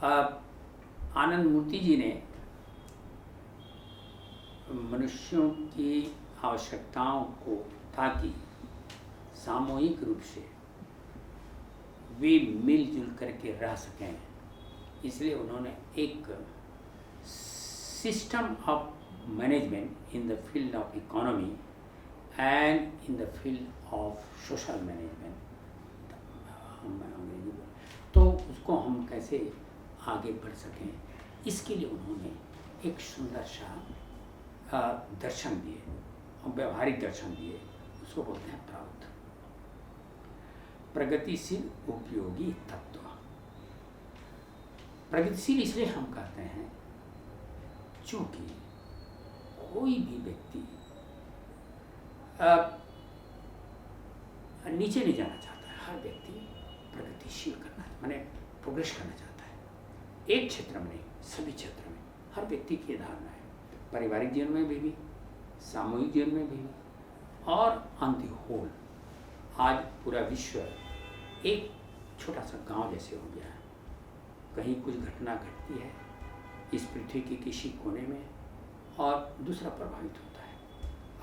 आनंद मूर्ति जी ने मनुष्यों की आवश्यकताओं को ताकि सामूहिक रूप से वे मिलजुल करके रह सकें, इसलिए उन्होंने एक system of management in the field of economy and in the field of social management, तो उसको हम कैसे आगे बढ़ सकें, इसके लिए उन्होंने एक सुंदर सा दर्शन दिए और व्यवहारिक दर्शन दिए। उसको बोलते हैं प्राउत, प्रगतिशील उपयोगी तत्व। प्रगतिशील इसलिए हम कहते हैं चूंकि कोई भी व्यक्ति नीचे नहीं जाना चाहता है, हर व्यक्ति प्रगतिशील करना है, माने प्रोग्रेस करना चाहता है। एक क्षेत्र में नहीं, सभी क्षेत्र में हर व्यक्ति की धारणा है, पारिवारिक जीवन में भी, सामूहिक जीवन में भी, और ऑन द होल आज पूरा विश्व एक छोटा सा गांव जैसे हो गया है। कहीं कुछ घटना घटती है इस पृथ्वी के किसी कोने में और दूसरा प्रभावित होता है,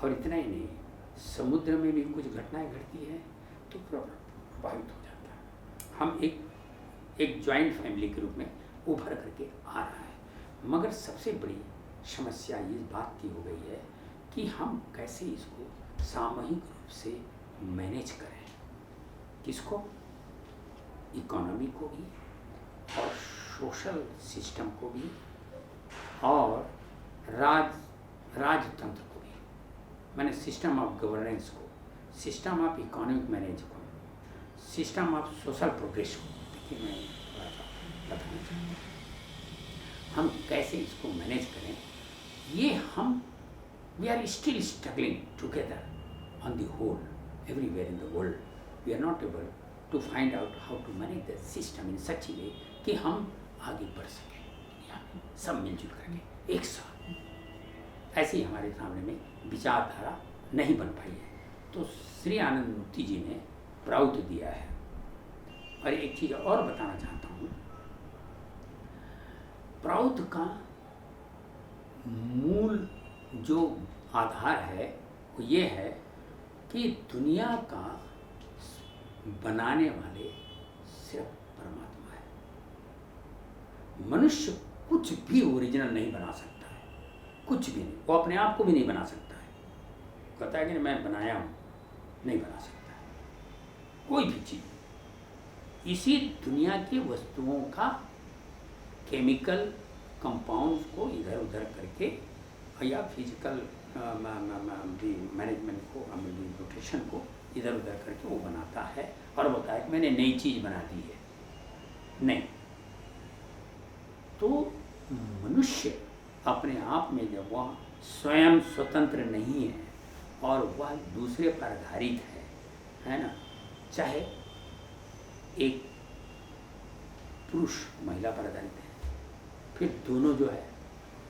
और इतना ही नहीं, समुद्र में भी कुछ घटनाएं घटती है तो प्रभावित हो जाता है। हम एक जॉइंट फैमिली के रूप में उभर करके आ रहा है, मगर सबसे बड़ी समस्या इस बात की हो गई है कि हम कैसे इसको सामूहिक रूप से मैनेज करें। किसको? इकोनॉमी को भी और सोशल सिस्टम को भी और राजतंत्र को भी, मैंने सिस्टम ऑफ गवर्नेंस को, सिस्टम ऑफ इकोनॉमिक मैनेज को, सिस्टम ऑफ सोशल प्रोग्रेस को। देखिए मैं थोड़ा सा बताना चाहता हूँ हम कैसे इसको मैनेज करें। ये हम we are still struggling together on the whole everywhere in the world. We are not able to find out how to manage the system in such a way कि हम आगे बढ़ सकें दुनिया में सब मिलजुल करके एक साथ। ऐसी हमारे सामने में विचारधारा नहीं बन पाई है, तो श्री आनंद मूर्ति जी ने प्राउत दिया है। और एक चीज़ और बताना चाहता हूँ, प्राउत का मूल जो आधार है वो ये है कि दुनिया का बनाने वाले सिर्फ परमात्मा है। मनुष्य कुछ भी ओरिजिनल नहीं बना सकता है, कुछ भी नहीं, वो अपने आप को भी नहीं बना सकता है। कहता है कि मैं बनाया हूँ, नहीं बना सकता है कोई भी चीज़। इसी दुनिया की वस्तुओं का केमिकल कंपाउंड्स को इधर उधर करके या फिजिकल मैनेजमेंट को, रोटेशन को इधर उधर करके वो बनाता है और बोलता है कि मैंने नई चीज़ बना दी है। नहीं, तो मनुष्य अपने आप में जब वह स्वयं स्वतंत्र नहीं है और वह दूसरे पर आधारित है ना, चाहे एक पुरुष महिला पर आधारित है, फिर दोनों जो है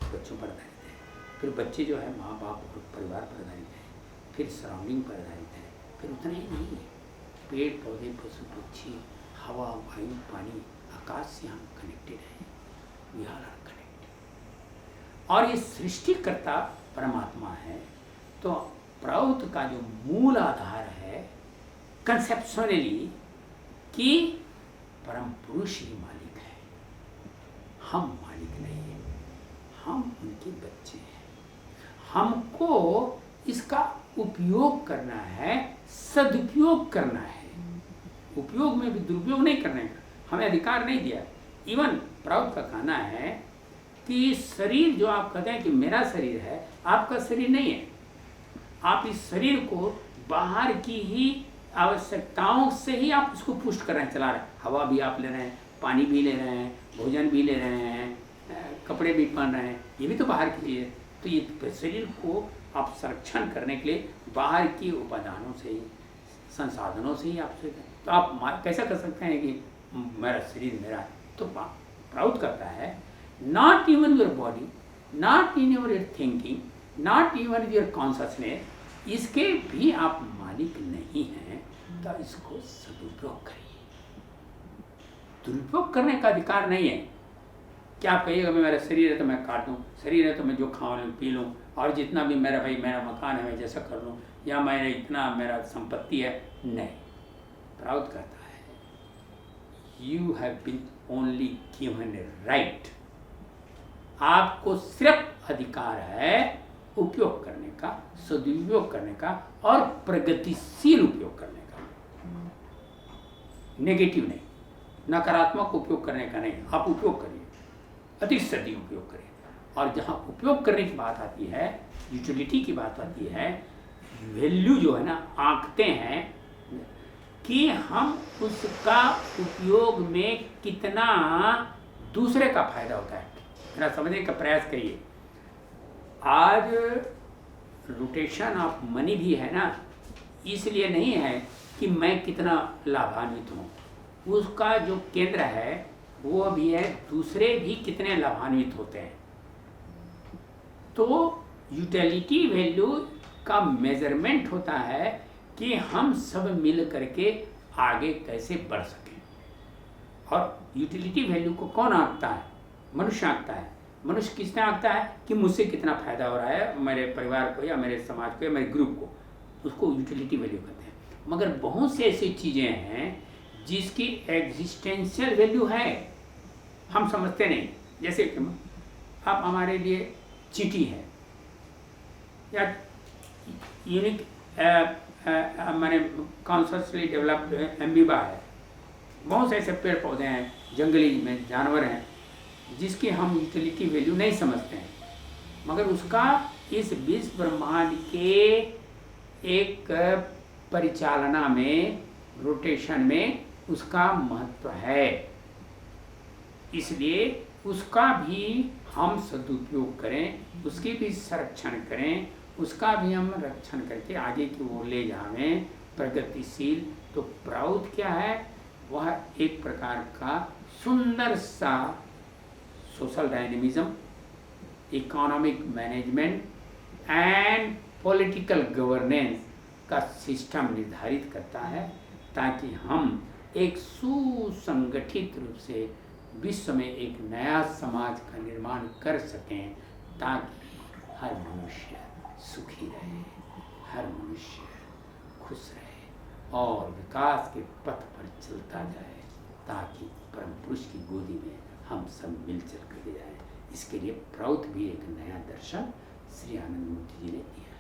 बच्चों पर आधारित है, फिर बच्चे जो है माँ बाप और परिवार पर आधारित है, फिर सराउंडिंग पर आधारित है, फिर उतना ही नहीं है, पेड़ पौधे पशु पक्षी हवा वायु पानी आकाश से हम कनेक्टेड हैं। वी आर कनेक्टेड और ये सृष्टिकर्ता परमात्मा है। तो प्राउत का जो मूल आधार है कंसेप्शनली कि परम पुरुष ही मालिक है, हम मालिक नहीं हैं, हम उनके बच्चे हैं। हमको इसका उपयोग करना है, सदुपयोग करना है। उपयोग में भी दुरुपयोग नहीं करने का हमें अधिकार नहीं दिया। इवन प्राउत का कहना है कि शरीर जो आप कहते हैं कि मेरा शरीर है, आपका शरीर नहीं है। आप इस शरीर को बाहर की ही आवश्यकताओं से ही आप उसको पुष्ट कर रहे हैं, चला रहे हैं। हवा भी आप ले रहे हैं, पानी भी ले रहे हैं, भोजन भी ले रहे हैं, कपड़े भी पहन रहे हैं, ये भी तो बाहर के लिए। तो ये शरीर को आप संरक्षण करने के लिए बाहर की उपादानों से ही, संसाधनों से ही आप, तो आप कैसा कर सकते हैं कि मेरा शरीर मेरा है। तो प्राउत करता है not even your body, not in your thinking, not even your consciousness, इसके भी आप मालिक नहीं हैं, तो इसको सदुपयोग करिए। दुरुपयोग करने का अधिकार नहीं है। क्या आप कहिएगा मेरा शरीर है तो मैं काट दूँ, शरीर है तो मैं जो खाऊँ लूँ पी लूँ, और जितना भी मेरा भाई मेरा मकान है मैं जैसा कर लूँ, या मैं इतना मेरा संपत्ति है? नहीं। प्राउड कहता है you have been only given a right, आपको सिर्फ अधिकार है उपयोग करने का, सदुपयोग करने का और प्रगतिशील उपयोग करने का, नेगेटिव नहीं, नकारात्मक उपयोग करने का नहीं। आप उपयोग करिए, अधिक से अधिक उपयोग करिए। और जहाँ उपयोग करने की बात आती है, यूटिलिटी की बात आती है, वैल्यू जो है ना, आंकते हैं कि हम उसका उपयोग में कितना दूसरे का फायदा होता है। मेरा समझने का प्रयास करिए। आज रोटेशन ऑफ मनी भी है ना, इसलिए नहीं है कि मैं कितना लाभान्वित हूँ, उसका जो केंद्र है वो भी है दूसरे भी कितने लाभान्वित होते हैं। तो यूटिलिटी वैल्यू का मेजरमेंट होता है कि हम सब मिल करके आगे कैसे बढ़ सकें। और यूटिलिटी वैल्यू को कौन आंकता है? मनुष्य आंकता है। मनुष्य किसने आंकता है कि मुझसे कितना फायदा हो रहा है, मेरे परिवार को या मेरे समाज को या मेरे ग्रुप को, उसको यूटिलिटी वैल्यू कहते हैं। मगर बहुत से ऐसी चीज़ें हैं जिसकी एग्जिस्टेंशियल वैल्यू है, हम समझते नहीं। जैसे कि आप हमारे लिए चींटी है या यूनिक मैंने कॉन्शसली डेवलप्ड एम्बीबा है, बहुत से ऐसे पेड़ पौधे हैं, जंगली में जानवर हैं जिसकी हम यूटिलिटी वैल्यू नहीं समझते हैं, मगर उसका इस विश्व ब्रह्मांड के एक परिचालना में, रोटेशन में उसका महत्व है। इसलिए उसका भी हम सदुपयोग करें, उसकी भी संरक्षण करें, उसका भी हम रक्षण करके आगे की ओर ले जाएं प्रगतिशील। तो प्राउड क्या है? वह एक प्रकार का सुंदर सा social dynamism, economic management and political governance का सिस्टम निर्धारित करता है, ताकि हम एक सुसंगठित रूप से विश्व में एक नया समाज का निर्माण कर सकें, ताकि हर मनुष्य सुखी रहे, हर मनुष्य खुश रहे और विकास के पथ पर चलता जाए, ताकि परम पुरुष की गोदी में हम सब मिलकर के जाएं। इसके लिए प्राउड भी एक नया दर्शन श्री आनंद मूर्ति जी ने दिया।